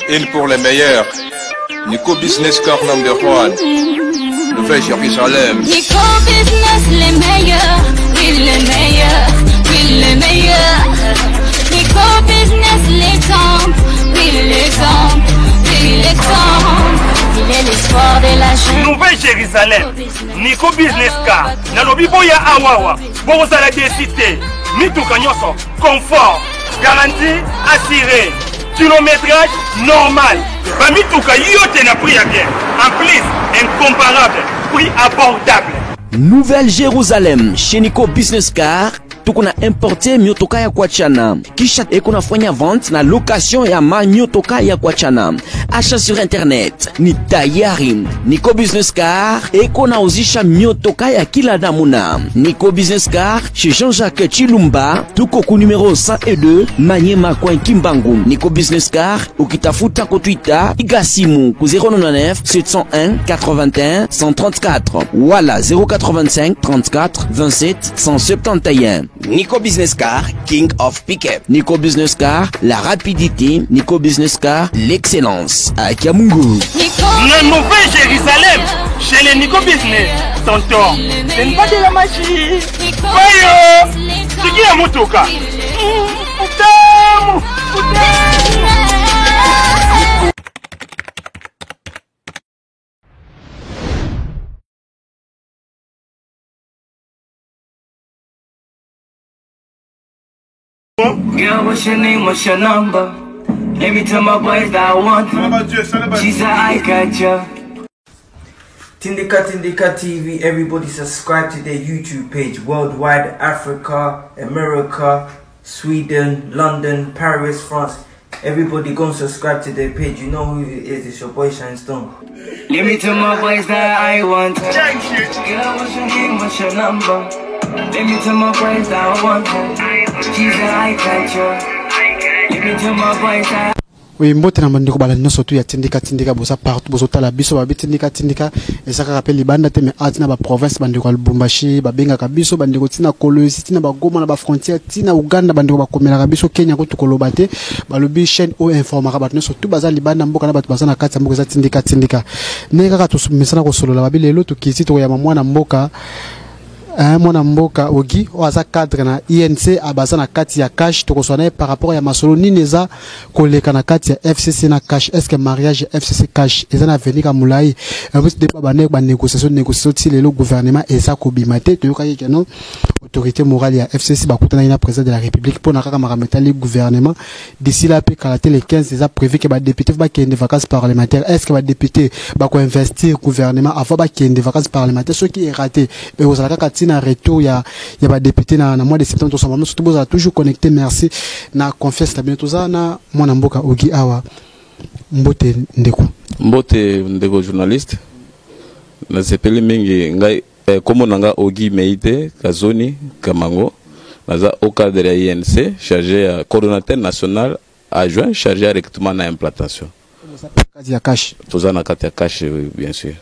Une pour les meilleurs. Nico Business Car number 1. Nouvelle Jérusalem. Nico Business les meilleurs. Oui les meilleurs. Oui les meilleurs. Nico Business l'exemple. Oui l'exemple. Oui l'exemple. Il est l'espoir de la jeune. Nouvelle Jérusalem. Nico Business Car. Nalobi boya awawa. Boza la décité. Mituka nyoso. Confort. Garantie assurée. Kilométrage normal. Mituka yote na prix à bien. En plus, incomparable. Prix abordable. Nouvelle Jérusalem. Chez Nico Business Car. Tukuna importe miotoka ya kuachana. Kisha ekunafanya vente na location ya miotoka ya kuachana. Achat sur internet ni tayari. Nico Business Car ekunauzisha miotoka ya kila namuna. Nico Business Car chez Jean-Jacques Chilumba. Tuko ku numéro 102 Manyema Coin Kimbangu. Nico Business Car ukitafuta ko Twitter igasimu ku 099 701 81 134. Wala 085 34 27 171. Nico Business Car, King of Pickup. Nico Business Car, la rapidité. Nico Business Car, l'excellence. À Kiamungu. La Nouvelle Jérusalem, chez les Nico Business. Tonton, ce n'est pas de la magie. Voyons, c'est qui a motoka? Girl, what's your name, what's your number? Let me tell my boys that I want her. She said I got ya. Tindika TV, everybody subscribe to their YouTube page. Worldwide, Africa, America, Sweden, London, Paris, France. Everybody go and subscribe to their page. You know who it is, it's your boy Shine Stone. Let me tell my boys that I want her. Girl, what's your name, what's your number? Let me tell my boys that I want her. She's an eye catcher. Let me tell my boys that. Oui, mbote na mandiko bala nyonso tu ya tindika bosa partout bozota la biso ba tindika ezaka rappel libanda te mais atina ba province bandiko Lubumbashi ba benga kabiso bandiko tina Kolwezi tina ba Goma na ba frontière tina Uganda bandiko ba komela kabiso Kenya ko tukoloba te ba lobi chaîne o informaka ba nyonso tu baza libanda mboka na batu baza na kati mboka za tindika neka ka to mesana ko solola ba bilelo to kisi to ya mwana mboka mwana mboka Ogi oaza cadre na INC abaza na kati ya cash to kosona par rapport ya masolo ni neza koleka na kati ya FCC na cash. Est-ce que mariage FCC cash ezana venir ka mulai petit débat ba négociation ti le gouvernement eza ko bimate to yoka keno autorité morale ya FCC ba kutana ina président de la République pour na kaka marametali gouvernement d'ici là pe kalaté les 15 eza prévu que ba député ba kende vacances parlementaires. Est-ce que ba député ba ko investir gouvernement avant ba kende vacances parlementaires ce qui est raté et aux alaka na retour ya ba député na mois de septembre to sommes surtout boza toujours connecté. Merci na confiance na bientôt za na mwana mboka Ogi awa mbote ndeko journaliste na sepeli mingi ngai comme nanga Ogi Meite Kazoni Kamango naza au cadre ya INC chargé à coordonnateur national adjoint chargé à recrutement na implantation ya cash toza na kati ya cash bien sûr.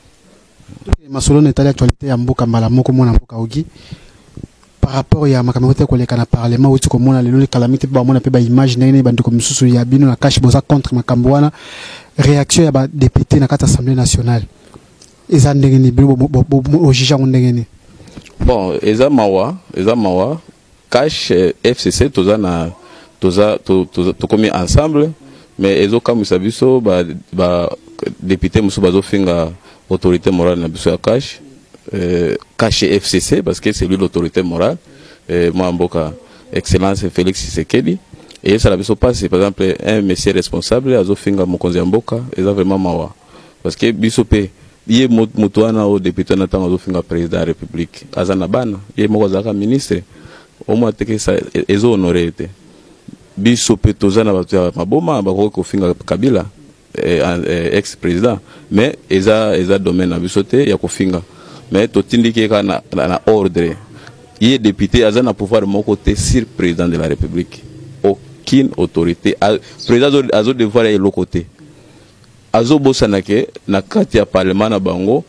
Masolo na actualité ya mboka mbala moko mona mboka Ogi par rapport ya makamata koleka na parlement wuti ko mona lelo calamité ba mona pe ba image na ine bandiko misusu ya bino na cash boza contre makambo wana réaction ya ba député na kati assemblée nationale eza ndengeni bilo ojija ndengeni bon eza mawa cash FCC toza to komi ensemble mais ezo kamusa biso ba député musu bazo finga autorité morale na biso ya cash FCC parce que c'est lui l'autorité morale moi mboka excellence Félix Tshisekedi et ça la biso passe par exemple un monsieur responsable azo finga mokonzi ya mboka eza vraiment mawa parce que biso pe ye mutuana au député na tango azo finga président de la République azana bana ye moko zaka ministre au moins te que ça ezo honoré te biso pe tozana batu ya maboma bako ko finga Kabila ex-président mais eza domaine na biso te ya kofinga mais totindiki ka na ordre il est député azana pouvoir moko te sur président de la République aucune autorité président azo devoir ya lokote azo bosana ke na kati ya parlement na bango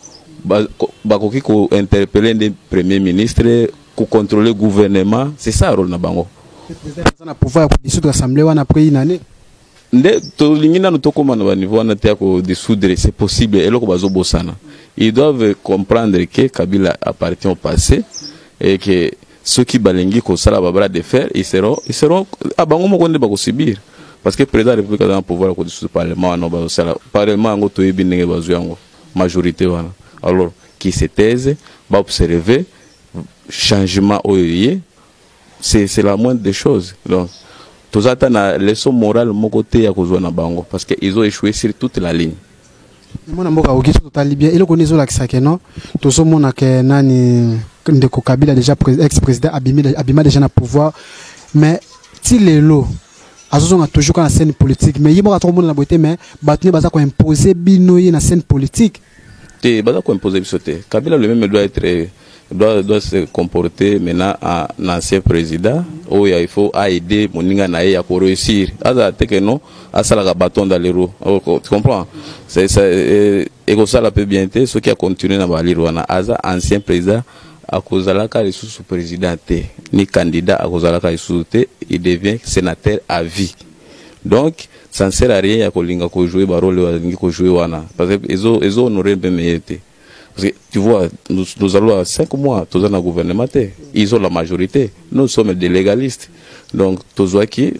bakoki ko interpeller le premier ministre ko contrôler gouvernement c'est ça rôle na bango président azana pouvoir ya dissoudre l'assemblée wana après une année nde tolingi nanu tokóma na baniveau wana te ya kodissoudre, c'est possible eloko bazobosana. Ils doivent comprendre que Kabila appartient au passé et que ceux qui balengi kosala babra de fer, ils seront bango moko nde bakosibir parce que président de la République a un pouvoir ko dissoudre parlement no basala parlement ngo to yebi ndenge bazu yango majorité wana. Alors qui se taise va observer changement oyoye, c'est la moindre des choses. Donc tous attendent la leçon morale mon côté à cause na bango parce que ils ont échoué sur toute la ligne. Mon amboka oki totali bien il connaît la kisakeno tozo mona ke nani ndeko Kabila déjà ex-président abima déjà na pouvoir mais ti lelo azozonga toujours dans la scène politique mais yimo ka to mona na boité mais batuni baza ko imposer binoye na scène politique te baza ko imposer bisote. Kabila lui-même doit se comporter maintenant en ancien président où il faut aider moninga na ya ko réussir aza te que non asala ka bâton dans les roues. Tu comprends, c'est ça et ça la peut bien être ce qui a continué na baliro wana aza ancien président à cause de la sous président ni candidat à cause de la sous il devient sénateur à vie. Donc ça ne sert à rien ya ko linga ko jouer ba rôle wa ngi ko jouer wana parce que ils ont honoré bien meilleur. Parce que tu vois, nous allons à 5 mois, tous dans le gouvernement, ils ont la majorité. Nous sommes des légalistes. Donc, tous qui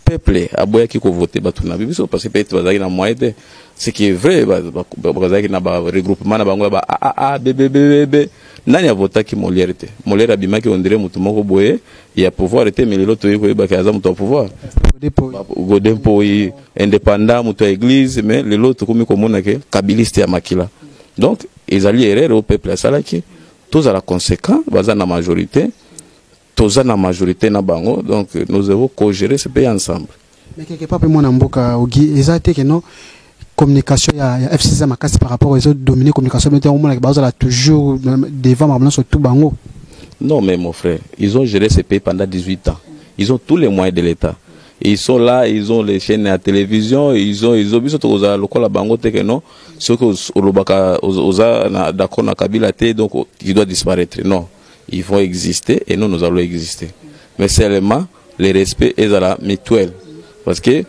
peuple, à boire qui voter, parce que peut-être que moyen, ce qui est vrai, regroupement, bébé, nani a voté qui Molière était. Molière a bimé qui on dirait Moutoumoko Boye, il y a pouvoir était, mais l'autre, il y a pouvoir. Godempo, indépendant, Moutou église, mais l'autre, comme on a kabiliste à Makila. Donc, ils allaient errer au peuple à Salaki. Tous à la conséquence, basant la majorité, tous à la majorité na bango. Donc, nous devons co-gérer ce pays ensemble. Mais quelque part, pour moi, Namboka, Ogi, ils ont été que non communication, il y a FCC Makasi par rapport aux autres dominés communication, mais on a toujours devant maintenant sur tout bango. Non, mais mon frère, ils ont géré ce pays pendant 18 ans. Ils ont tous les moyens de l'État. Ils sont là, ils ont les chaînes à télévision, ils ont vu surtout aux locaux la bango que non, ceux que aux d'accord na Kabila té donc ils doivent disparaître. Non, ils vont exister et nous allons exister. Mais seulement le respect est à la mutuelle parce que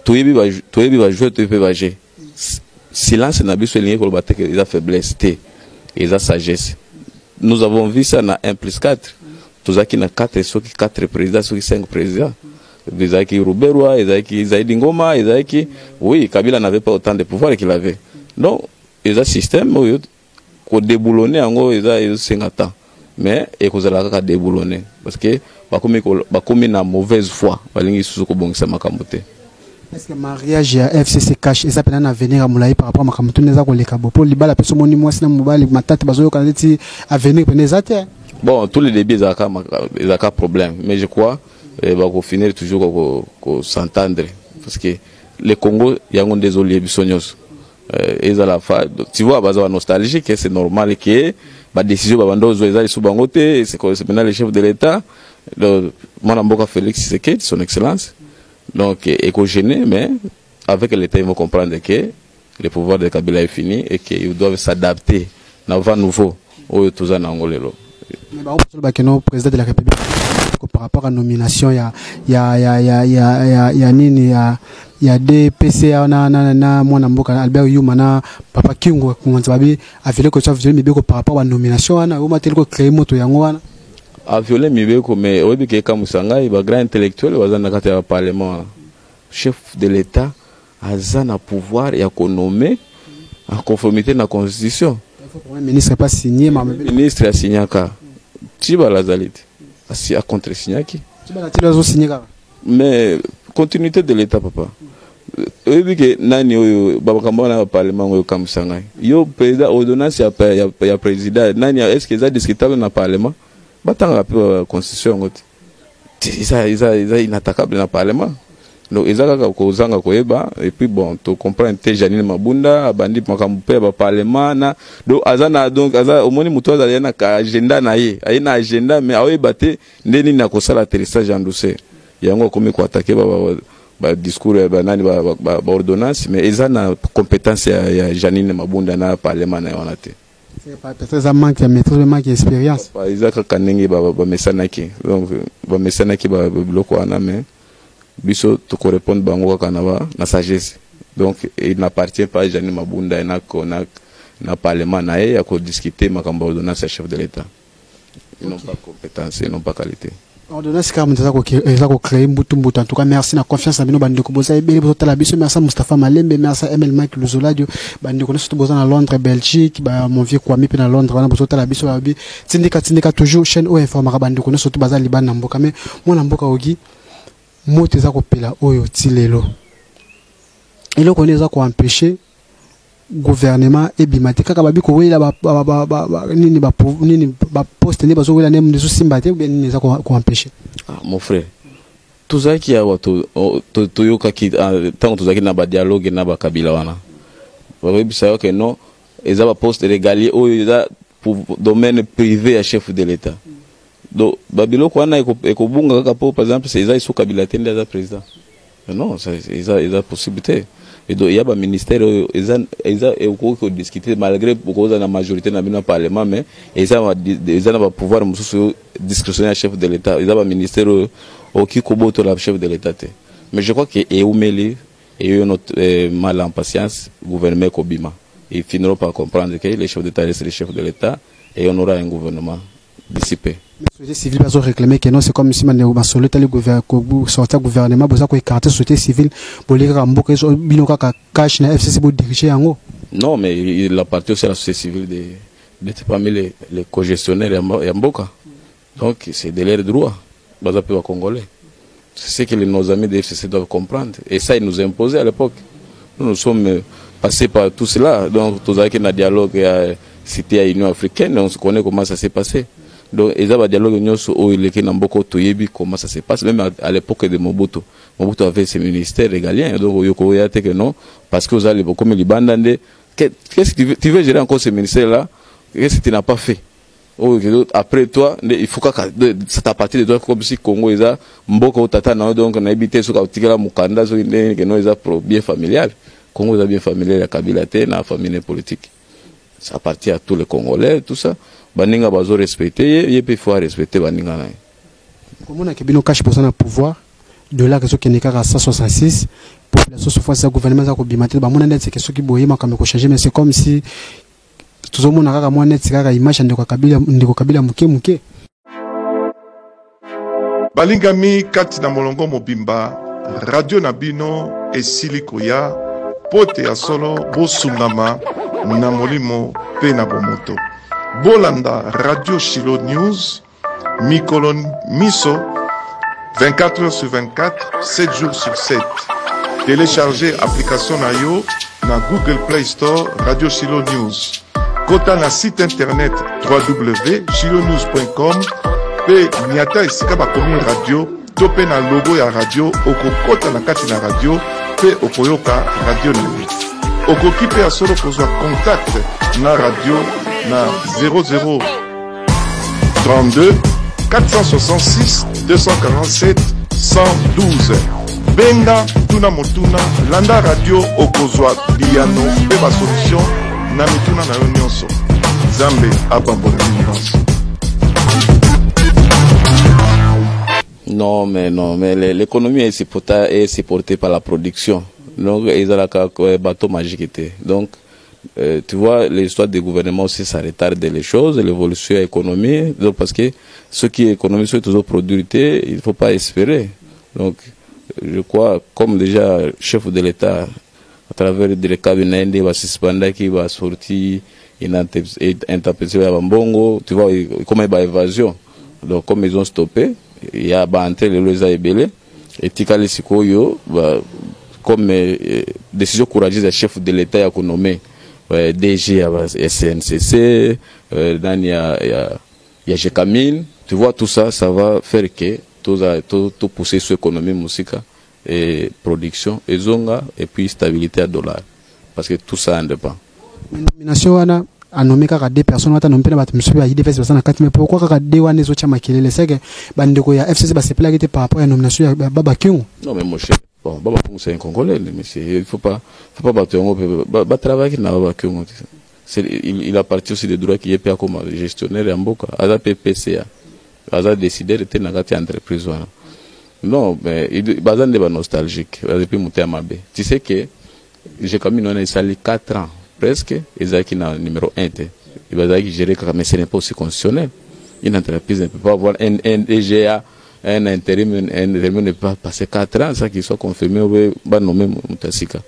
tout y va jouer, tout y va jouer. Silence n'a pas besoin de le battre que ils ont faiblesse, ils ont sagesse. Nous avons vu ça na 1+4. Tous qui na 4 présidents, ceux qui 5 présidents. Ezaki Ruberwa, Ezaki Zaidi Ngoma, Ezaki, oui, Kabila n'avait pas autant de pouvoir qu'il avait. Donc, il y a un système où il faut déboulonner, il y a 50 ans. Mais il faut déboulonner. Parce que, il y a mauvaise foi. Est-ce que le mariage à FCC cache et ça peut venir à Moulaï par rapport à Makamutu Neza pour les cabos? Pour les balles, la personne moni moi c'est mobile, ma tête bazo quand dit à venir pour les athées. Bon, tous les débuts ils ont un problème, mais je crois il va finir toujours s'entendre parce que le Congo il y a des oliviers bisognos et à la fin tu vois bazo nostalgique c'est normal que la décision va vendre aux oiseaux sous bangoté c'est maintenant le chef de l'État mon Mboka Félix Tshisekedi son excellence. Donc, éco-gêné, mais avec l'État, ils vont comprendre que le pouvoir de Kabila est fini et qu'ils doivent s'adapter à un nouveau au Touzan Angolelo. Mais le président de la République, par rapport à la nomination, il y a des PCA, moi, Albert Youmana, Papa Kingo, a violé par rapport à la nomination, on a créé moto yangoana. A violé Mibeko, mais au début, comme Sanga, il va grand intellectuel, il va dans le Parlement. Chef de l'État, a un pouvoir et a nommé en conformité à la Constitution. Le ministre n'a pas signé, le ministre a signé. Tiba Lazalit a contre-signé. Mais continuité de l'État, papa. Au début, Nani, Babakamba, Parlement, comme Sanga. Yo, président, ordonnance, il y a président. Nani, est-ce qu'ils ont discutable dans le Parlement? Battant la constitution, c'est inattaquable dans le Parlement. Donc, ils ont et puis bon, tu comprends, tu Janine Mabunda, Bandi Makamoupe, le Parlement, donc, au moins, il y a un agenda, il a un agenda, mais il y a un atterrissage en douceur. Il y a un commis qui attaqué le discours, l'ordonnance, mais ils ont une compétence, il y a Janine Mabunda dans le Parlement. Peut-être un manque de maîtrise, un manque d'expérience. Isaac Kanengi va mesanaki donc va mesanaki va bloquer mais biso to correspondre bango kanava na sagesse. Donc il n'appartient pas à Jani Mabunda na parlement na ya ko discuter makambo ordonnance chef de l'État. Ils n'ont pas compétence, ils n'ont pas qualité. Ordonnance car mutaka ko créer mbutu en tout cas merci na confiance na bino bandeko boza ebele boza tala biso merci Mustafa Malembe merci Emel Mike Luzoladio bandeko surtout boza na Londres Belgique ba mon vieux Kwame pe na Londres wana boza tala biso babi tindika toujours chaîne o informera bandeko surtout baza liban na mboka mais mona mboka ogi moto za ko pela oyo tilelo ilo koneza ko empêcher gouvernement et bimate kaka babi ko wela nini ba poste ne bazo wela ne mnezo simbate bien nini za ko empêcher. Mon frère tout ça qui a to yoka ki tant tout ça qui na ba dialogue na ba kabila wana babi bisa que non eza ba poste régalier o eza pour domaine privé à chef de l'État donc babilo ko wana eko bunga kaka po par exemple c'est eza iso kabila tende za président non ça eza possibilité. Et donc il y a un ministère ils ont discuté malgré beaucoup de la majorité dans le parlement mais ils ont pouvoir discrétionnaire chef de l'État ils ont un ministère qui cobote la chef de l'État mais je crois que Eumeli et notre mal en patience gouvernement Kobima ils finiront par comprendre que les chefs d'État restent les chefs de l'État et on aura un gouvernement dissipé. La société civile va réclamer que non, c'est comme si on a solé le gouvernement, pour ça qu'on écarte la société civile, pour les rembourser, binoka cash na FCC pour diriger en haut. Non, mais il appartient aussi à la société civile d'être parmi les co-gestionnaires Yamboka. Donc c'est de leur droit, dans peu congolais. C'est ce que nos amis de FCC doivent comprendre. Et ça, ils nous imposaient à l'époque. Nous sommes passés par tout cela. Donc, tout ça qui est un dialogue cité à l'Union africaine, on se connaît comment ça s'est passé. Donc, il y a un dialogue où il y a comment ça se passe, même à l'époque de Mobutu. Mobutu avait ses ministères régaliens, donc il y a que non, parce que vous allez beaucoup me libandande. Qu'est-ce que tu veux gérer encore ces ministères-là? Qu'est-ce que tu n'as pas fait? Après toi, il faut que ça t'appartient de toi, comme si Congo est Mboko Tata, donc on a habité sur Kautikala Mukanda, sur une bien familial. Congo est bien familial, la Kabila, la famille politique. Ça appartient à tous les Congolais, tout ça. Baninga bazo respecter il faut respecter baninga na comment on a kebino cache pour ça na pouvoir de là que ce qui n'est qu'à 166 population soit face au gouvernement za ko bimate ba mona net c'est que ce qui boyema comme ko changer mais c'est comme si tout le monde a kaka mona net kaka image ndeko kabila muke balingami kati na molongo mobimba radio nabino esili koya pote ya solo bosungama na molimo pe na bomoto Bolanda Radio Shilo News, Mikolo Miso, 24 heures sur 24, 7 jours sur 7. Téléchargez l'application Nayo na Google Play Store Radio Shilo News. Kota na site internet www.shilonews.com pe niata esika bakomi radio to pe na logo ya radio okokota na kati na radio pe okoyoka radio nayo. Okoki pe asolo kozwa contact na radio na 00 32 466 247 112 benga tuna motuna landa radio okozwa biyano pe ba solution na mituna na yo nyonso Zambe abambola nyonso. Non mais l'économie est supportée par la production. Donc ils ont la bateau magique donc tu vois, l'histoire des gouvernements aussi, ça retarde les choses, l'évolution économique. Donc, parce que ce qui est économique, ce qui est toujours productivité, il ne faut pas espérer. Donc, je crois, comme déjà chef de l'État, à travers le cabinet, il va suspendre, qui va sortir, il a interprété à Bambongo, tu vois, comme il y a évasion. Donc, comme ils ont stoppé, il y a entré les lois ébélés, et Tikali Sikoyo, comme décision courageuse du chef de l'État, il a nommé. DG à SNCC, il y a Jekamine, tu vois tout ça, ça va faire que tout pousser sur l'économie musique et production et zonga et puis stabilité à dollar parce que tout ça en dépend. Nomination wana anommé kaka deux personnes wata nommé na batumsu ya IDFS basana 4 mais pourquoi kaka deux wana zo chama kelele c'est que bandeko ya FCC ba sepela qui par rapport à nomination ya Baba Kyungu. Non mais mon cher bon, Baba Kyungu c'est un Congolais, monsieur. Il faut pas battre un travailler dans Baba Kyungu. Il appartient aussi des droits qui est payé comme gestionnaire en Boka. Aza PPCA. Aza décidé de tenir une entreprise. Non, mais bazan de nostalgique. Depuis monter à Mabé. Tu sais que j'ai commis non sali 4 ans presque. Et qui na numéro 1. Il va dire gérer mais ce n'est pas aussi constitutionnel. Une entreprise ne peut pas avoir un DGA, un intérim ne peut pas passer 4 ans, ça qu'il soit confirmé ou va nommer Mutassika.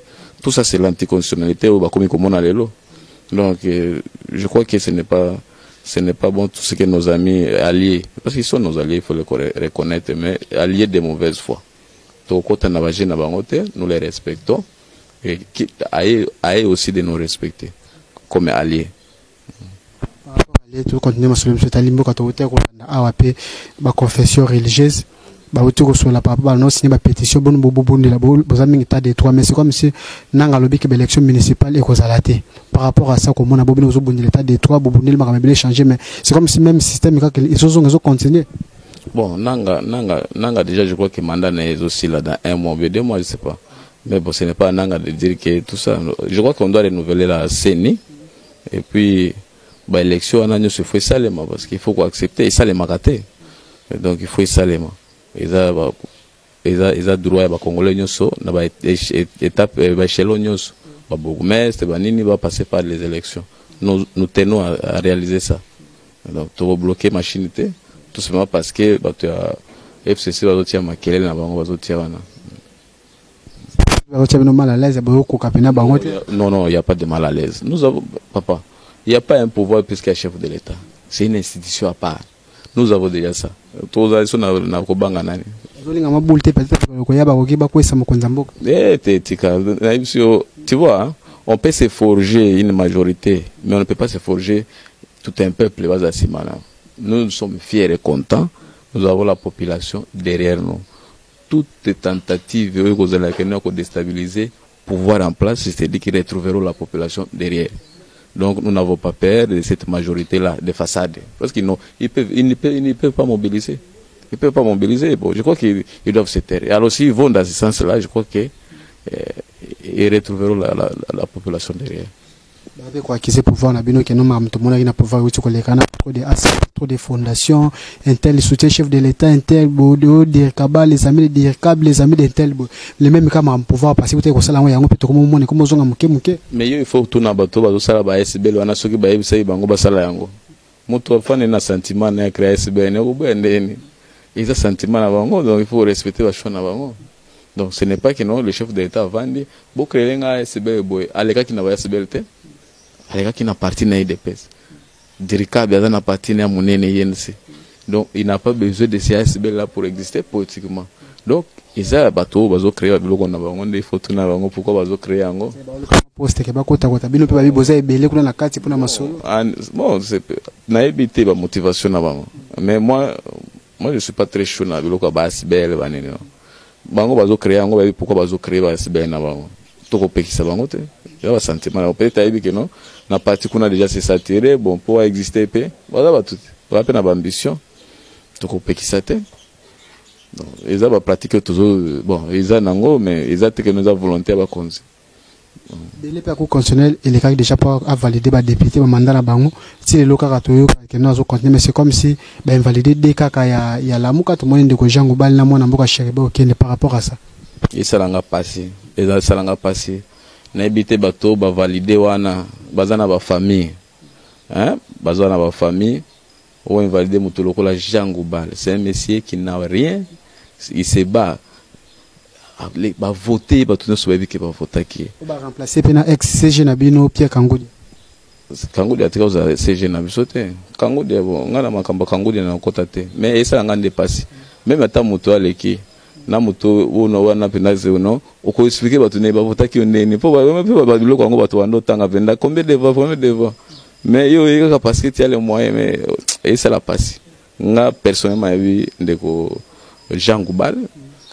Tout ça c'est l'anticonstitutionnalité ou comme on a l'élo. Donc je crois que ce n'est pas bon tout ce que nos amis alliés, parce qu'ils sont nos alliés, il faut le reconnaître, mais alliés de mauvaise foi. Donc quand on a nous les respectons et à eux aussi de nous respecter comme alliés. Tu continues à se faire limbo quand tu es à confession religieuse. Tu as la papa, non, signé ma pétition, bon, de 3, mais c'est comme si nanga lobby que l'élection municipale est causalité. Par rapport à ça, comme on a besoin de l'état de 3, bouboundi, le changer, mais c'est comme si même système, ils ont continué. Bon, nanga, déjà, je crois que le mandat est aussi là dans 1 mois, 2 mois, je sais pas. Mais bon, ce n'est pas nanga de dire que tout ça. Je crois qu'on doit renouveler la CENI, et puis, l'élection, on a nous se fait salement, parce qu'il faut accepter, et ça les magaté. Donc, il faut salement. Ils ont droit à Congolais nyonso na ba étape ba échelon nyonso ba bourgmestre ba nini va passer par les élections. Nous tenons à réaliser ça. Donc tu vas bloquer machine tout simplement parce que tu as FCC va zotia makelele na bango va zotia wana. Non, il n'y a pas de mal à l'aise. Nous avons papa, il n'y a pas un pouvoir plus qu'un chef de l'État. C'est une institution à part. Nous avons déjà ça. Tu vois, hein, on peut se forger une majorité, mais on ne peut pas se forger tout un peuple. Nous sommes fiers et contents. Nous avons la population derrière nous. Toutes tentatives de déstabiliser, pouvoir en place, c'est-à-dire qu'ils retrouveront la population derrière. Donc nous n'avons pas peur de cette majorité-là, de façade. Parce qu'ils ne peuvent pas mobiliser. Ils ne peuvent pas mobiliser. Bon, je crois qu'ils doivent se taire. Alors s'ils vont dans ce sens-là, je crois qu'ils retrouveront la population derrière. Trop de fondations, un tel soutien chef de l'État, un tel bodo, d'Irkaba, les amis d'Irkab, les amis d'un tel, les mêmes cas en pouvoir passer au salon et mais il faut tout na bato bazo sala ba SBL wana soki ba yebisa bango basala yango. Moto afane na sentiment na créer SBL ne ubendeni. Ils ont sentiment na bango, donc il faut respecter la choix na bango. Donc ce n'est pas que non le chef de l'État vandi bo créer nga SBL boy aleka ki na ba SBL te. Aleka ki na parti na IDPS. Dirika bien na parti na munene YNC. Donc il n'a pas besoin de ces SBL là pour exister politiquement. Donc ils ont bateau bazo créer biloko na bango il faut tout na bango pourquoi bazo créer yango. Poste ke bakota kota bino pe ba biboza ebele kuna na kati pona masolo. Bon c'est na ebité ba motivation na bango. Mais moi je suis pas très chaud na biloko ba SBL ba nene. Bango bazo créer yango ba pourquoi bazo créer ba SBL na bango. Toko pekisa bango te. Il y a un sentiment peut-être aibi que non na parti kuna déjà c'est saturé bon pour exister pe. Voilà ba tout. Ba pe na ba ambition. Toko pekisa te. Donc ils ont pratiqué toujours bon ils ont mais ils ont que nous avons volonté à conduire. Le parcours constitutionnel il est déjà pas à valider ba député ba mandat na bango si le loka katoyo que nous avons continué mais c'est comme si ba invalider des kaka ya la muka to monde ko jango bal na mona mboka sheriba okende par rapport à ça. Et ça l'a passé na ebité bato ba valider wana bazana ba famille hein bazana ba famille ou invalider mutoloko la jango bal c'est un monsieur qui n'a rien il se bat va voter va tout souhaiter qu'il va voter qui va remplacer pena ex CG Nabino Pierre Kangoudi a tika CG na bisote Kangoudi bon ngana makamba Kangoudi na kota te mais ça ngande dépassé même ata moto aleki na moto ono wana pena zeno oko expliquer ba tune ba voter qui onene po ba biloko ngo bato wando tanga venda combien de voix mais yo yeka parce que tu as les moyens mais et ça la passe nga personnellement vu ndeko Jean Goubal,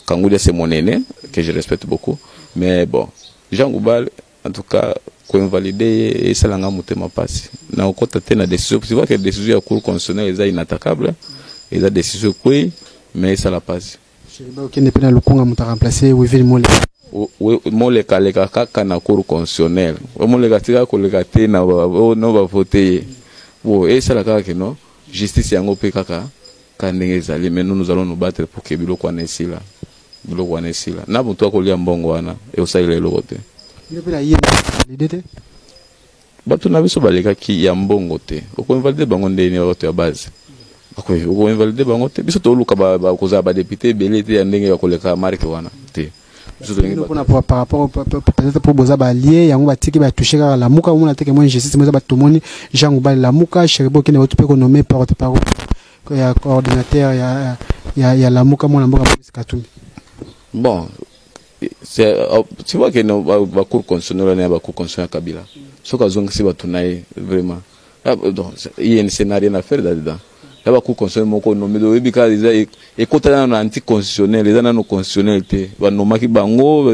Kangoudi c'est mon aîné, que je respecte beaucoup. Mais bon, Jean Goubal, en tout cas, qu'on valide et ça l'a monté ma passe. N'a encore tenté la décision. Tu vois que la décision à cour constitutionnelle est inattaquable. Et la décision oui, mais ça la passe. Je ne sais pas le Congo a remplacé Wivil Mole. Mole kaka na cour constitutionnelle. Mole katika kolekate na no va voter. Bon, et ça la kaka non. Justice yango pe kaka. kandenge zali, mais nous allons nous battre pour que biloko wana esila. Biloko wana esila. Na mutu akolia mbongo wana e osaile eloko te. Bila yé l'idée te. Batu na biso baleka ki ya mbongo te. Oko invalide bango ndeni ya ya base. Oko invalide bango te. Biso to luka ba koza ba député belé te ya ndenge ya koleka marque wana te. Par rapport peut-être pour boza ba lié yango batiki ba toucher la muka on a te que moi je sais moi ba tomoni Jean Ngouba la muka Cheribo qui ne peut pas nommer porte-parole ya coordinateur ya la muka mon mboka Katumbi. Bon, c'est tu vois que no ba cour constitutionnel na ba cour constitutionnel Kabila. Soka zonga si batunaye vraiment. Donc il y a un scénario à faire là-dedans. Là ba cour constitutionnel moko nommé do bika et kota na anti-constitutionnel, les ana no constitutionnel te. Ba nomaki bango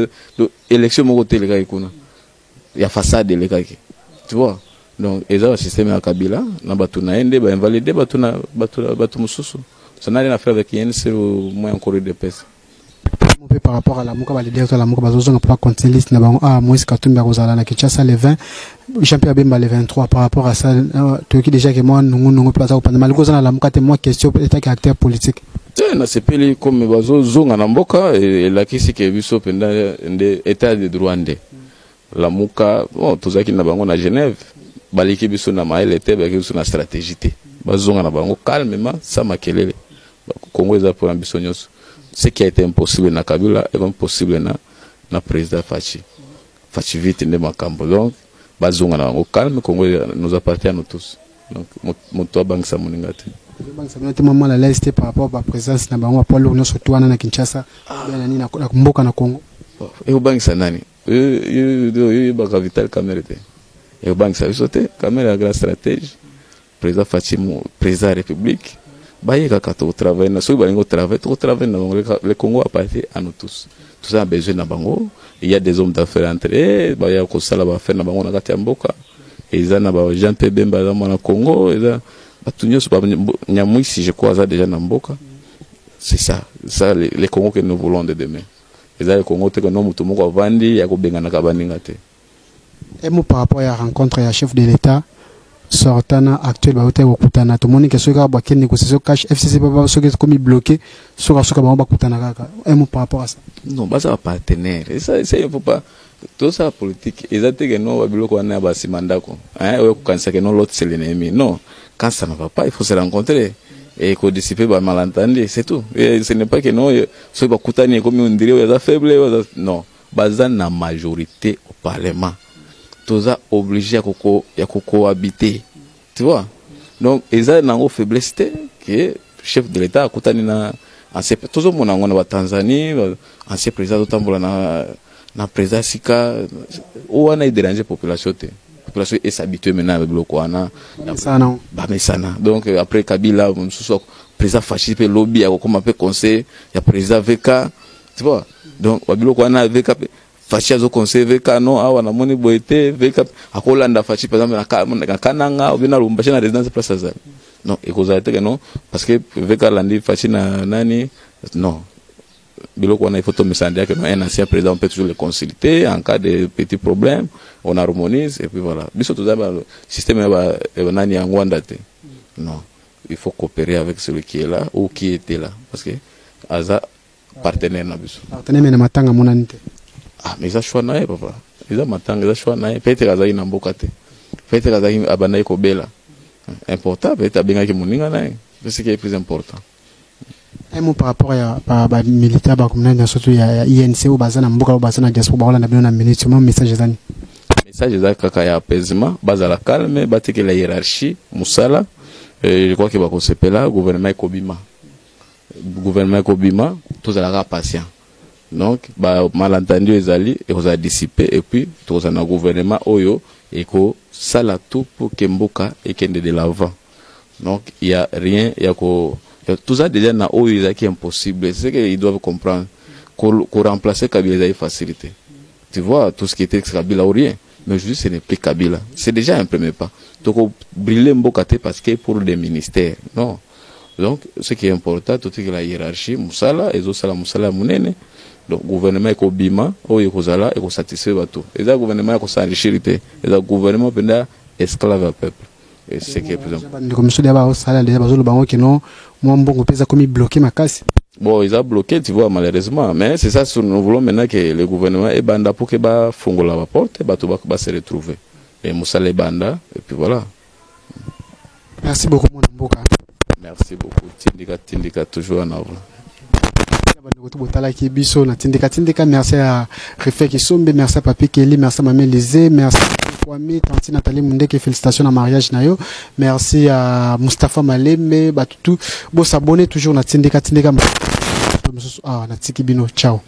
élection moko te le kuna. Ya façade le kaki. Tu vois? Donc eza un système ya Kabila na batunaye nde ba invalider batu mususu. Ça n'a rien à faire avec un seul moyen encore de paix. Par rapport à la Mouka, les directeurs de la Mouka, on n'a pas continué liste. Moïse Katumbi Rosala, na Kinshasa les 20, Jean-Pierre Bemba les 23. Par rapport à ça, tu dis déjà que moi, nous pas ça. Malgré ça, la Mouka, c'est moi question état caractère politique. Na sepeli comme bazo zonga na mboka et la kisi ke biso penda de état de droit ndé. La Mouka, bon, tozaki na bango na Genève, baliki biso na maele te, baliki biso na stratégie te. Bazonga na bango calmement, sans makelele. Congo est pour ambition. Ce qui a été impossible na Kabila est impossible na président Fachi. Fachi vite ne makambo. Donc, bazonga na au calme, Congo nous appartient à nous tous. Donc, mon toi banque sa moningate. Banque sa moningate maman la liste par rapport à la présence na bango Paul no surtout na Kinshasa, nani na mboka na Congo. Et au banque sa nani. Ba capital caméra. Et au banque sa sote, caméra grand stratège. Président Fachi président de la République. Au travail, le Congo appartient à nous tous. Tout ça a besoin de bango. Il y a des hommes d'affaires entre eux. Il y a des gens d'affaires na bango na Katiamboka. Et il y a Jean-Pierre Bemba dans le Congo. Il y a si je crois déjà dans Mboka. C'est ça. Ça les Congo que nous voulons de demain. Il y a le Congo que nous voulons vendre. Il y a des et moi par rapport à la rencontre du chef de l'État. Sortana actuel ba hotel okutana to moni ke soka ba ken négociation cash FCC ba soka comme bloqué soka ba bakutana kaka et par rapport à ça non ba ça partenaire et ça il faut pas tout ça politique exactement que non ba biloko na ba simandako hein ou kansa que non l'autre c'est l'ennemi non quand ça ne va pas il faut se rencontrer et qu'on dissiper ba malentendu c'est tout et ce n'est pas que non so ba kutani comme on dirait les faible non baza na majorité au parlement toza obligé à cohabiter, tu vois. Donc ils ont une faiblesse que chef de l'État akutani na ancien toujours mon angona wa Tanzanie ancien président d'autambola na président Sika ou on a dérangé population est s'habituée maintenant avec le Kouana Bamesana. Donc après Kabila président fasciste lobby a comme un peu conseil il y a président VK, tu vois. Donc Wabilo Kouana VK Fachi azo conseil VK non awa na moni boete VK akolanda Fachi par exemple na kananga ou bien na Lubumbashi na résidence place ça non et cause que non parce que VK landi Fachi na nani non biloko na il faut tomber sans dire que un ancien président on peut toujours le consulter en cas de petits problèmes on harmonise et puis voilà biso tout ça le système ba nani angwanda te non il faut coopérer avec celui qui est là ou qui était là parce que aza partenaire na biso partenaire na matanga monanite. Ah, mais ça choix nae papa. Ils ont matanga ça choix nae. Peut-être kaza ina mboka te. Peut-être kaza abana ko bela. Important peut-être benga ki muninga nae. C'est ce qui est plus important. Et moi par rapport à ba militaire ba comme surtout ya INC ou bazana mboka ou bazana diaspora ba na bino na ministre mon message zani. Message za kaka ya apaisement, bazala calme, bateke la hiérarchie, musala. Je crois que ba ko sepela gouvernement ekobima. Gouvernement ekobima, tous ala patient. Donc ba malentendu ezali et on a dissipé et puis tous un gouvernement oyo et ko sala tout pour que mboka et kende de l'avant. Donc il y a rien il y a tout ça déjà na oyo ezaki impossible c'est que ils doivent comprendre qu'on remplacer Kabila est facilité. Tu vois tout ce qui était Kabila ou rien mais aujourd'hui ce n'est plus Kabila. C'est déjà un premier pas. Donc brûler mboka te parce que pour des ministères. Non. Donc ce qui est important tout que la hiérarchie musala ezo sala musala munene. Donc gouvernement est bima ou est kozala et satisfait bateau. Et ça gouvernement est s'enrichir et ça gouvernement penda esclave au peuple. Et c'est ce qui est plus important. Comme ça, d'abord, ça là, déjà, bazolo bango qui non, moi bon, on comme bloqué ma casse. Bon, ils ont bloqué, tu vois, malheureusement. Mais c'est ça, nous voulons maintenant que le gouvernement est banda pour que ba fongo la porte, ba tout va se retrouver. Et Moussa les banda, et puis voilà. Merci beaucoup, mon Mboka. Merci beaucoup. Tindika, toujours en avant. Merci à Refek Isombe, merci à Papi Kelly, merci à Mamé Lisée, merci à Kwame, Tanti Nathalie Mundeke, félicitations à mariage Nayo, merci à Mustafa Maleme, tout, bon s'abonner toujours na Tindika, ah, na Tiki Bino, ciao.